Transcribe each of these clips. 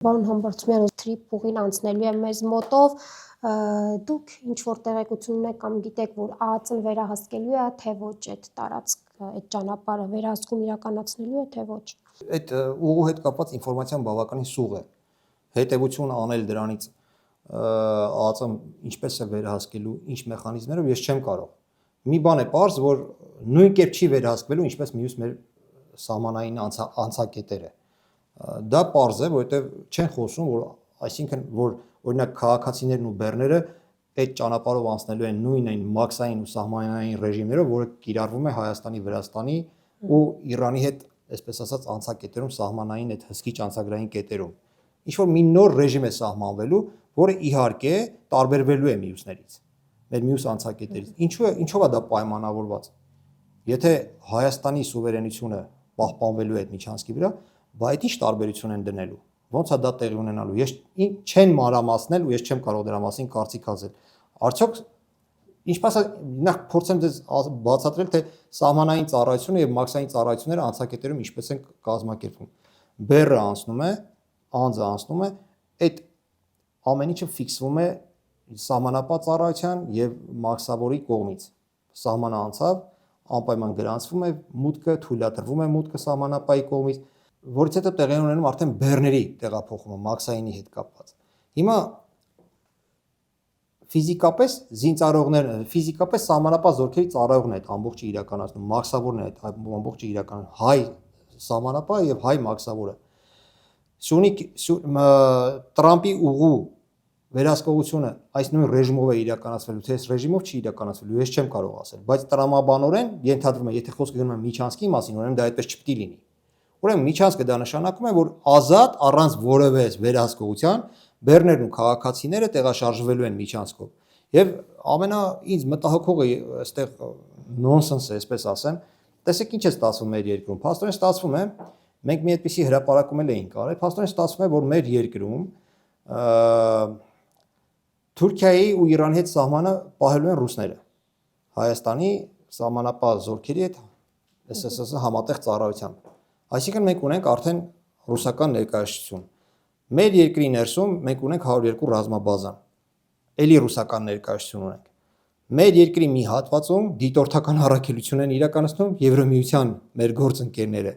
Պարոն Համբարձումյան, թրիփ ուղին անցնելու է մեզ մոտով, դուք ինչ որ տեղեկություն ունեք կամ գիտեք, որ ԱԱԾ-ն վերահսկելու է, թե ոչ այդ տարածք, այդ ճանապարհը վերահսկում իրականացնելու է, թե ոչ։ Այդ ուղու հետ կապված ինֆորմացիան բավականին սուղ է։ Հետևություն անել դրանից ԱԱԾ-ն ինչպես է վերահսկելու, ինչ մեխանիզմներով ես չեմ կարող։ Մի բան է պարզ, որ նույն կերպ չի վերահսկվելու, ինչպես մյուս մեր սահմանային անցակետերը։ Դա պարզ է, որովհետև չեն խոսում, որ այսինքն որ օրինակ քաղաքացիներն ու բեռները այդ ճանապարհով անցնելու են նույն այն մաքսային ու սահմանային ռեժիմներով, որը կիրառվում է Հայաստանի, Վրաստանի ու Իրանի հետ, այսպես ասած, անցակետերում սահմանային այդ հսկիչ անցագրային կետերում։ Ինչ որ մի նոր ռեժիմ է սահմանվելու, որը իհարկե տարբերվելու է մյուսներից, մեր մյուս անցակետերից։ Ինչով է դա պայմանավորված։ Եթե Հայաստանի սուվերենությունը պահպանվելու է այդ միջանցքի վրա, բայց ինչ տարբերություն են դնելու։ Ոնց է դա տեղի ունենալու։ Ես չեն մանրամասնել ու ես չեմ կարող դրա մասին կարծիք ասել։ Արդյոք ինչպես է նախ փորձեմ դες բացատրել, թե սահմանային ծառայությունը եւ մաքսային ծառայությունները անցակետերում ինչպես են կազմակերպվում։ Բեռը անցնում է, անձը անցնում է, այդ ամեն ինչը ֆիքսվում է սահմանապահ ծառայության եւ մաքսավորի կողմից։ Սահմանը անցավ, անպայման գրանցվում է մուտքը, թույլատրվում է մուտքը սահմանապահի կողմից, որից հետո տեղի ունենում արդեն բեռների տեղափոխումը մաքսայինի հետ կապված։ Հիմա ֆիզիկապես զինծառայողները, ֆիզիկապես սահմանապահ զորքերի ծառայողներն այդ ամբողջը իրականացնում, մաքսավորներն այդ ամբողջը իրականացնում, հայ սահմանապահը եւ հայ մաքսավորը։ Սյունիք Տրամպի ուղու վերահսկողությունը այս նույն ռեժիմով է իրականացվելու, թե այս ռեժիմով չի իրականացվելու, ես չեմ կարող ասել, բայց տրամաբանորեն ենթադրվում է, եթե խոսքը գնում է միջանցքի մասին, ուրեմն դա այդպես չպետք է լինի։ Ուրեմն միջանցքը դա նշանակում է, որ ազատ առանց որևէ վերահսկողության բեռներն ու քաղաքացիները տեղաշարժվելու են միջանցքով։ Եվ ինձ մտահոգողը այստեղ նոնսենս է, այսպես ասեմ, տեսեք ինչ է ստացվում մեր երկրում։ Փաստորեն ստացվում է, մենք մի այդպիսի հրապարակում էինք արել, փաստորեն ստացվում է, որ մեր երկրում Թուրքիայի ու Իրանի հետ սահմանը պահելու են ռուսները։ Հայաստանի սահմանապահ զորքերի հետ ՍՍՍ համատեղ ծառայությամբ։ Այսինքն մենք ունենք արդեն ռուսական ներկայացություն։ Մեր երկրի ներսում մենք ունենք 102 ռազմաբազան։ Էլի ռուսական ներկայացություն ունենք։ Մեր երկրի մի հատվածում դիտորդական առաքելություն են իրականացնում Եվրամիության մեր գործընկերները։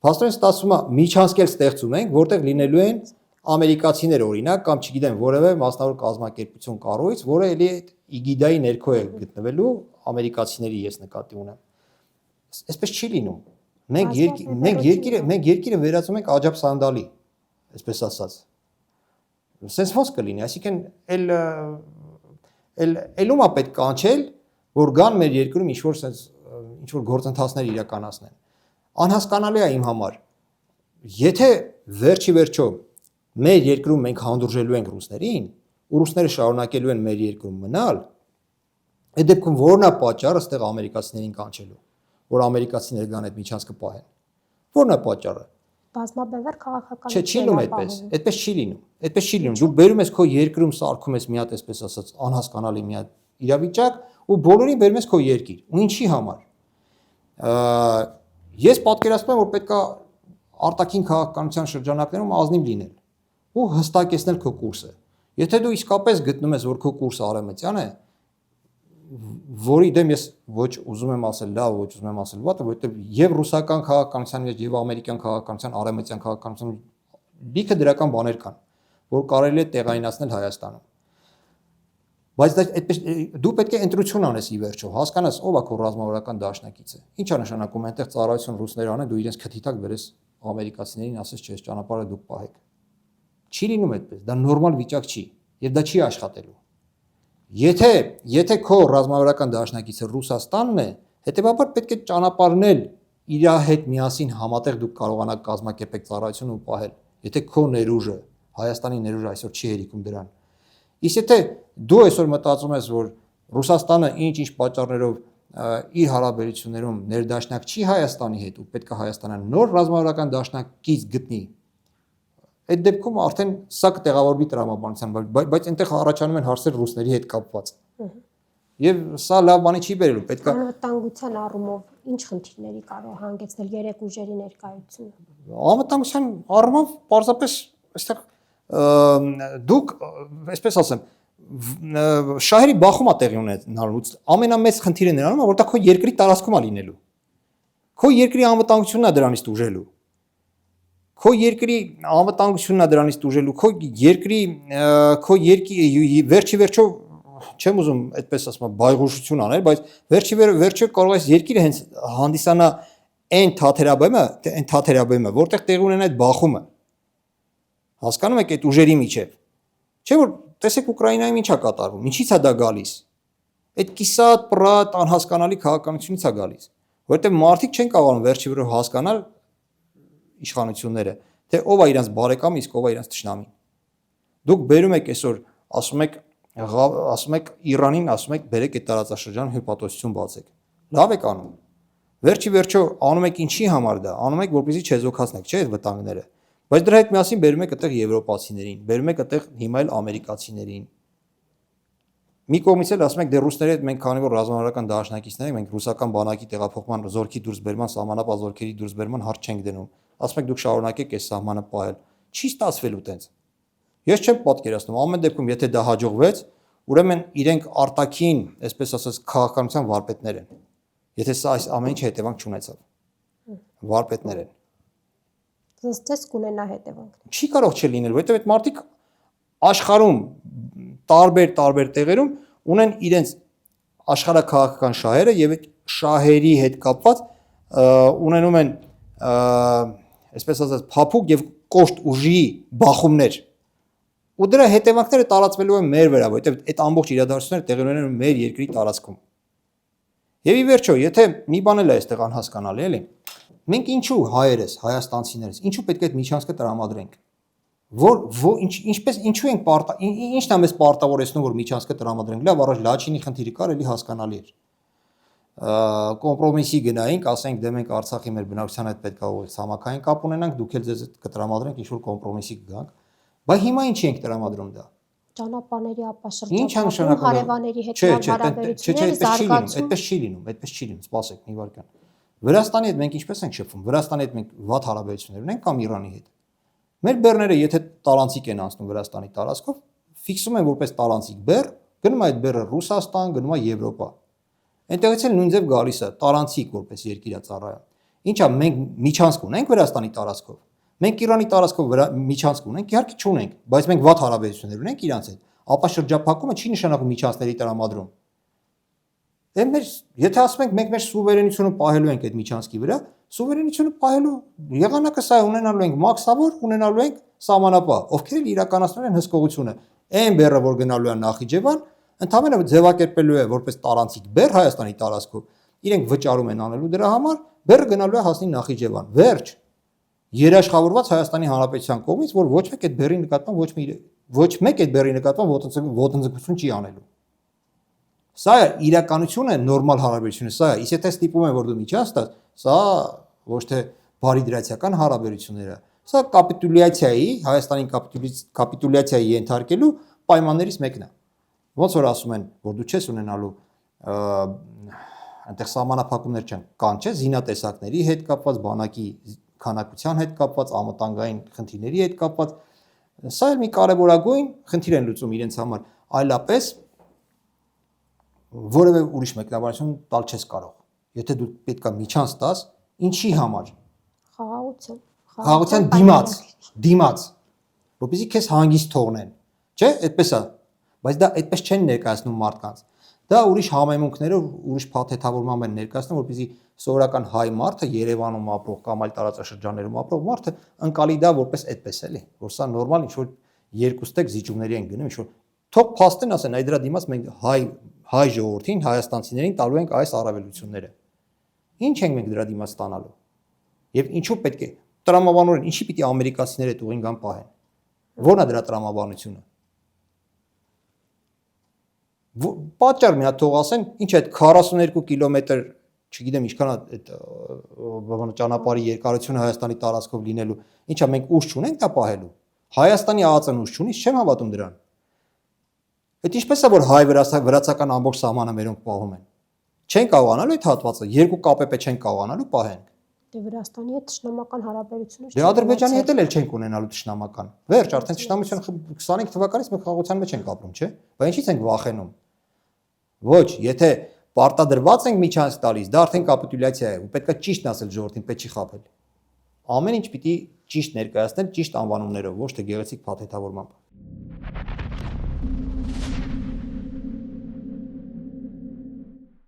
Փաստորեն ստացվում է միջանցքեր ստեղծում ենք, որտեղ լինելու են ամերիկացիներ օրինակ կամ չգիտեմ որևէ մասնավոր կազմակերպություն կառույց, որը էլի իգիդայի ներքո է գտնվելու ամերիկացիների ես նկատի ունեմ։ Այսպես չի լինում։ Մենք երկիրը վերածում ենք աջափ սանդալի, այսպես ասած։ Սենց ոնց կլինի, այսինքն ելում է պետք կանչել, որ գան մեր երկրում ինչ որ գործընթացներ իրականացնեն։ Անհասկանալի է իմ համար։ Եթե վերջի վերջո մեր երկրում մենք հանդուրժելու ենք ռուսներին, ու ռուսները շարունակելու են մեր երկրում մնալ, այդ դեպքում ո՞րն է պատճառը ստեղ ամերիկացիներին կանչելու, որ ամերիկացիները գան այդ միջանցքը պահեն։ Ո՞րն է պատճառը։ Բազմաբևեռ քաղաքական։ Չի լինում այդպես։ Այդպես չի լինում։ Այդպես չի լինում։ Դու բերում ես քո երկրում սարքում ես մի հատ, այսպես ասած, անհասկանալի մի հատ իրավիճակ ու բոլորին բերում ես քո երկիր։ Ու ինչի համար։ Ես պատկերացնում եմ, որ պետքա արտաքին քաղաքականության շրջանակներում ազնիվ լինել ու հստակեցնել քո կուրսը։ Եթե դու իսկապես գտնում ես, որ քո կուրսը արևմտյան է, որի դեմ ես ոչ ուզում եմ ասել լավ, ոչ ուզում եմ ասել վատ, որովհետև եւ ռուսական քաղաքականության մեջ եւ ամերիկյան քաղաքականության, արևմտյան քաղաքականության լիքը դրական բաներ կան, որ կարելի է տեղայնացնել Հայաստանում։ Բայց դա այդպես դու պետք է ընտրություն անես ի վերջո, հասկանաս ով է քո ռազմավարական դաշնակիցը։ Ինչ է նշանակում այնտեղ ծառայություն ռուսները անեն, դու իրենց քթի տակ վերես ամերիկացիներին ասես չէ, ճանապարհը դուք պահեք։ Չի լինում այդպես, դա նորմալ վիճակ չի եւ դա չի աշխատելու։ Եթե քո ռազմավարական դաշնակիցը Ռուսաստանն է, հետեւաբար պետք է ճանապարհնել իր հետ միասին համատեղ դուք կարողանաք կազմակերպել ծառայություն ու պահել։ Եթե քո ներուժը, Հայաստանի ներուժը այսօր չի հերիքում դրան։ Իսկ եթե դու այսօր մտածում ես, որ Ռուսաստանը ինչ պատճառներով իր հարաբերություններում ներդաշնակ չի Հայաստանի հետ ու պետք է Հայաստանը նոր ռազմավարական դաշնակից գտնի, այդ դեպքում արդեն սա կտեղավորվի տրամաբանության, բայց այնտեղ առաջանում են հարցեր ռուսների հետ կապված։ Եվ սա լավ բանի չի բերելու, պետք է անվտանգության առումով ինչ խնդիրների կարող հանգեցնել երեք ուժերի ներկայությունը։ Անվտանգության առումով պարզապես այստեղ դուք, այսպես ասեմ, շահերի բախում է տեղի ունենալու։ Ամենամեծ խնդիրը նրանում է, որտեղ քո երկրի տարածքում է լինելու։ Քո երկրի անվտանգությունն է դրանից դուժելու։ Քո երկրի անվտանգությունն է դրանից դուժելու, քո երկրի վերջի վերջո չեմ ուզում այդպես ասեմ բայղուշություն անել, բայց վերջի վերջո կարող է երկիրը հենց հանդիսանա այն թաթերաբեմը, որտեղ տեղի ունենա այդ բախումը։ Հասկանում եք այդ ուժերի միջև։ Չէ՞ որ տեսեք Ուկրաինայում ինչ է կատարվում, ինչից է դա գալիս։ Այդ կիսատ, պրատ, անհասկանալի քաղաքականությունից է գալիս, որովհետև մարդիկ չեն կարողանում վերջի վերջո հասկանալ իշխանությունները, թե ով է իրենց բարեկամը, իսկ ով է իրենց թշնամին։ Դուք բերում եք այսօր, ասում եք Իրանին, ասում եք բերեք այդ տարածաշրջան հյուպատոսություն բացեք։ Լավ եք անում։ Վերջի վերջո անում եք ինչի համար դա, անում եք որպեսզի չեզոքացնեք, չէ՞ այդ վտանգները։ Բայց դրա հետ միասին բերում եք այդտեղ եվրոպացիներին, բերում եք այդտեղ հիմա էլ ամերիկացիներին։ Մի կողմից էլ ասում եք դե ռուսների հետ մենք քանի որ ռազմավարական դաշնակիցներ ենք, մենք ռուսական բանակի տեղափոխման զորքի դուրսբերման, սահմանապահ զորքերի դուրսբերման հարց չենք դնում։ Ասում եք դուք շարունակեք այս սահմանը պահել։ Չի ստացվելու տենց։ Ես չեմ պատկերացնում, ամեն դեպքում եթե դա հաջողվեց, ուրեմն իրենք արտաքին, այսպես ասած, քաղաքականության վարպետներ են։ Եթե սա այս ամեն ինչը հետևանք չունեցավ։ Վարպետներ են։ Ձեզ կունենա հետևանքներ։ Չի կարող չլինել, որովհետև այդ մարդիկ աշխարհում տարբեր տեղերում ունեն իրենց աշխարհաքաղաքական շահերը եւ այդ շահերի հետ կապված ունենում են այսպես ասած փափուկ եւ կոշտ ուժի բախումներ։ Ու դրա հետևանքները տարածվելու են մեր վրա, որովհետև այդ ամբողջ իրադարձությունները տեղի ունեն մեր երկրի տարածքում։ Եվ ի վերջո, եթե մի բան էլ է այստեղ անհասկանալի, էլի, մենք ինչու հայերս, հայաստանցիներս, ինչու պետք է այդ միջանցքը տրամադրենք։ Ինչու ենք ինչն է մեզ պարտավորեցնում, որ միջանցքը տրամադրենք։ Լավ, առաջ Լաչինի խնդիրը կար, էլի հասկանալի էր։ Կոմպրոմիսի գնայինք, ասենք դե մենք Արցախի մեր բնակչության հետ պետք է ուղղակի ցամաքային կապ ունենանք, դուք էլ ձեզ կտրամադրենք ինչ-որ կոմպրոմիսի կգանք։ Բայց հիմա ինչի ենք տրամադրում դա։ Ճանապարհների ապաշրջապատում, հարևանների հետ հարաբերությունները զարգացում։ Այդպես չի լինում, սպասեք մի վարքան։ Վրաստանի հետ մենք ինչպես ենք շփվում։ Վրաստանի հետ մենք վատ հարաբերություններ ունենք կամ Իրանի հետ։ Մեր բեռները եթե տարանցիկ են անցնում Վրաստանի տարածքով, ֆիքսում են որպես տարանցիկ բեռ, գնում է այդ բեռը Ռուսաստան, գնում է Եվրոպա։ Այնտեղից էլ նույն ձև գալիս է տարանցիկ որպես երկիր է ծառայում։ Ինչա մենք միջանցք ունենք Վրաստանի տարածքով։ Մենք Իրանի տարածքով միջանցք ունենք, իհարկե չունենք, բայց մենք վատ հարաբերություններ ունենք իրանց հետ։ Ապա շրջափակումը չի նշանակում միջանցքների տրամադրում։ Եթե ասում ենք մենք մեր սուվերենությունը պահելու ենք այդ միջանցքի վրա, սուվերենությունը պահելու եղանակը սա է, ունենալու ենք մաքսավոր, ունենալու ենք սահմանապահ, ովքեր էլ իրականացնում են հսկողությունը։ Այն բեռը, որ գնալու է Նախիջևան, ընդհանրապես ձևակերպելու է որպես տարանցիկ բեռ Հայաստանի տարածքով։ Իրենք վճարում են անելու դրա համար, բեռը գնալու է հասնի Նախիջևան։ Վերջ։ Երաշխավորված Հայաստանի Հանրապետության կողմից, որ ոչ մեկ այդ բեռի նկատմամբ ոտնձգություն չի անելու։ Սա է իրականությունը, նորմալ հարաբերությունը, սա է։ Իսկ եթե ստիպում են, որ դու միջանց տաս, սա ոչ թե բարիդրացիական հարաբերություններ է, սա կապիտուլյացիայի, Հայաստանին կապիտուլյացիայի ենթարկելու պայմաններից մեկն է։ Ոնց որ ասում են, որ դու չես ունենալու այնտեղ սահմանափակումներ կան, չէ՞, զինատեսակների հետ կապված, բանակի քանակության հետ կապված, անվտանգային խնդիրների հետ կապված, սա էլ մի կարևորագույն խնդիր են լուծում իրենց համար, այլապես որևէ ուրիշ մեկնաբանություն տալ չես կարող։ Եթե դու պետքա միջանց տաս, ինչի համար։ Խաղաղության դիմաց, որպեսզի քեզ հանգիստ թողնեն, չէ՞, այդպես է, բայց դա այդպես չեն ներկայացնում մարդկանց։ Դա ուրիշ համեմունքներով, ուրիշ փաթեթավորմամբ են ներկայացնում, որպեսզի սովորական հայ մարդը Երևանում ապրող կամ այլ տարածաշրջաններում ապրող մարդը ընկալի դա որպես այդպես էլի, որ սա նորմալ ինչ որ երկու ստեկ զիջումների են գնում, ինչ որ թող փաստեն ասեն, այ դրա դիմաց մենք հայ ժողովրդին, հայաստանցիներին տալու ենք այս առավելությունները։ Ինչ ենք մենք դրա դիմաց ստանալու։ Եվ ինչու պետք է տրամաբանորեն ինչի պիտի ամերիկացիները այդ ուղին կան պահեն։ Ո՞րն է դրա տրամաբանությունը։ Պատճառ մի հատ թող ասեն, ինչ է այդ 42 կիլոմետր, չգիտեմ ինչքան է այդ ճանապարհի երկարությունը Հայաստանի տարածքով լինելու, ինչա մենք ուժ չունենք դա պահելու։ Հայաստանի ԱԱԾ-ն ուժ չունի, չեմ հավատում դրան։ Այդ ինչպես է որ հայ-վրացական ամբողջ սահմանը մերոնք պահում են։ Չեն կարողանալու այդ հատվածը, երկու ԿՊՊ չեն կարողանալու պահեն։ Դե Վրաստանի հետ ճշնամական հարաբերություններ Դե Ադրբեջանի հետ էլ չենք ունենալու ճշնամական։ Վերջ, արդեն ճշնամությունը 25 թվականից մենք խաղաղության մեջ ենք ապրում, չէ՞։ Բայց ինչի՞ց ենք վախենում։ Ոչ, եթե պարտադրված ենք միջանցք տալիս, դա արդեն կապիտուլյացիա է, ու պետքա ճիշտն ասել ժողովրդին, պետք չի խաբել։ Ամեն ինչ պիտի ճիշտ ներկայացնել ճիշտ անվանումներով, ոչ թե գեղեցիկ փաթեթավորմամբ։